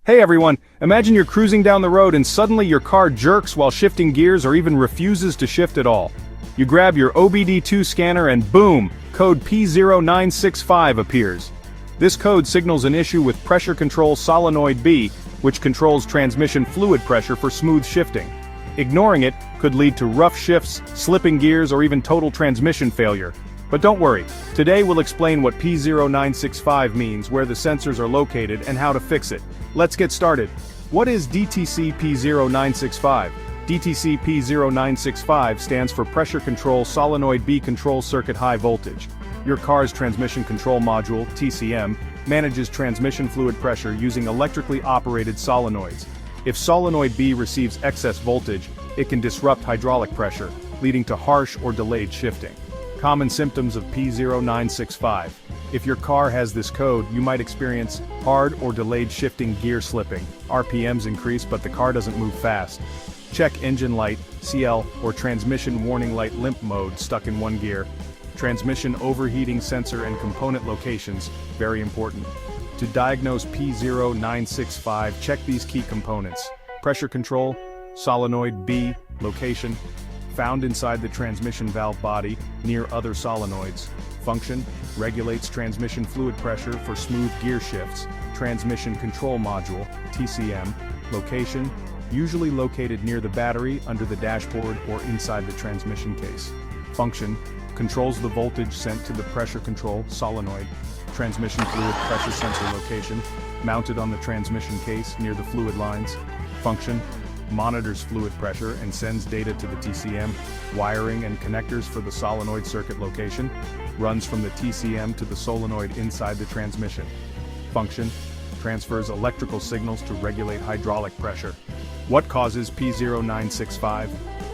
Hey everyone, imagine you're cruising down the road and suddenly your car jerks while shifting gears or even refuses to shift at all. You grab your OBD-II scanner and boom, code P0965 appears. This code signals an issue with Pressure Control Solenoid B, which controls transmission fluid pressure for smooth shifting. Ignoring it could lead to rough shifts, slipping gears, or even total transmission failure. But don't worry, today we'll explain what P0965 means, where the sensors are located, and how to fix it. Let's get started. What is DTC P0965? DTC P0965 stands for Pressure Control Solenoid B Control Circuit High Voltage. Your car's transmission control module, TCM, manages transmission fluid pressure using electrically operated solenoids. If solenoid B receives excess voltage, it can disrupt hydraulic pressure, leading to harsh or delayed shifting. Common symptoms of P0965. If your car has this code, you might experience hard or delayed shifting gear slipping. RPMs increase but the car doesn't move fast. Check engine light, CL, or transmission warning light limp mode stuck in one gear. Transmission overheating sensor and component locations, very important. To diagnose P0965, check these key components. Pressure control, solenoid B, location, found inside the transmission valve body, near other solenoids. Function, regulates transmission fluid pressure for smooth gear shifts. Transmission control module, TCM. Location, usually located near the battery, under the dashboard, or inside the transmission case. Function, controls the voltage sent to the pressure control solenoid. Transmission fluid pressure sensor location, mounted on the transmission case near the fluid lines. Function, monitors fluid pressure and sends data to the TCM. Wiring and connectors for the solenoid circuit location, runs from the TCM to the solenoid inside the transmission. Function, transfers electrical signals to regulate hydraulic pressure. What causes P0965?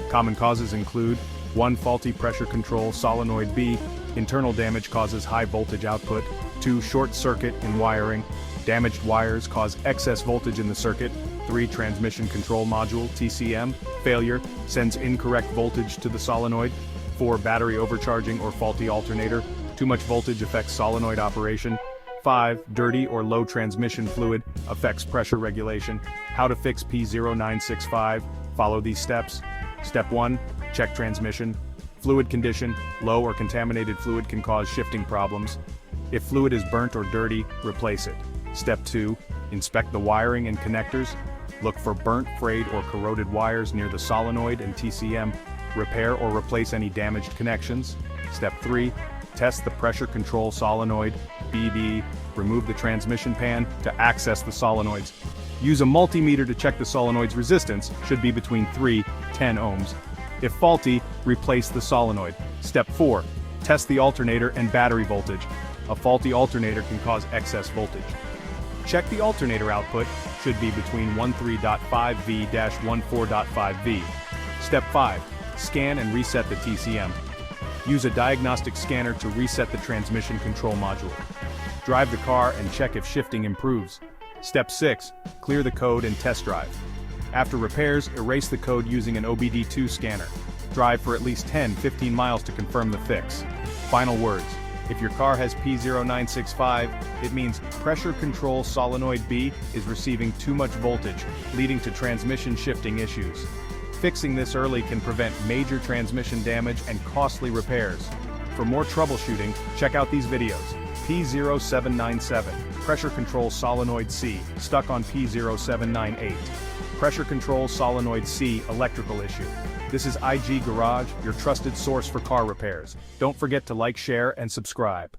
Common causes include 1. Faulty pressure control solenoid B, internal damage causes high voltage output. 2. Short circuit in wiring, damaged wires cause excess voltage in the circuit. 3. Transmission control module, TCM, failure, sends incorrect voltage to the solenoid. 4. Battery overcharging or faulty alternator, too much voltage affects solenoid operation. 5. Dirty or low transmission fluid, affects pressure regulation. How to fix P0965, follow these steps. Step 1, check transmission. Fluid condition, low or contaminated fluid can cause shifting problems. If fluid is burnt or dirty, replace it. Step 2, inspect the wiring and connectors. Look for burnt, frayed, or corroded wires near the solenoid and TCM. Repair or replace any damaged connections. Step 3, test the pressure control solenoid, BD. Remove the transmission pan to access the solenoids. Use a multimeter to check the solenoid's resistance, should be between 3–10 ohms. If faulty, replace the solenoid. Step 4, test the alternator and battery voltage. A faulty alternator can cause excess voltage. Check the alternator output, should be between 13.5V–14.5V. Step 5, scan and reset the TCM. Use a diagnostic scanner to reset the transmission control module. Drive the car and check if shifting improves. Step 6, clear the code and test drive. After repairs, erase the code using an OBD-II scanner. Drive for at least 10–15 miles to confirm the fix. Final words. If your car has P0965, it means pressure control solenoid B is receiving too much voltage, leading to transmission shifting issues. Fixing this early can prevent major transmission damage and costly repairs. For more troubleshooting, check out these videos. P0797, pressure control solenoid C, stuck on P0798. Pressure control solenoid C, electrical issue. This is IG Garage, your trusted source for car repairs. Don't forget to like, share, and subscribe.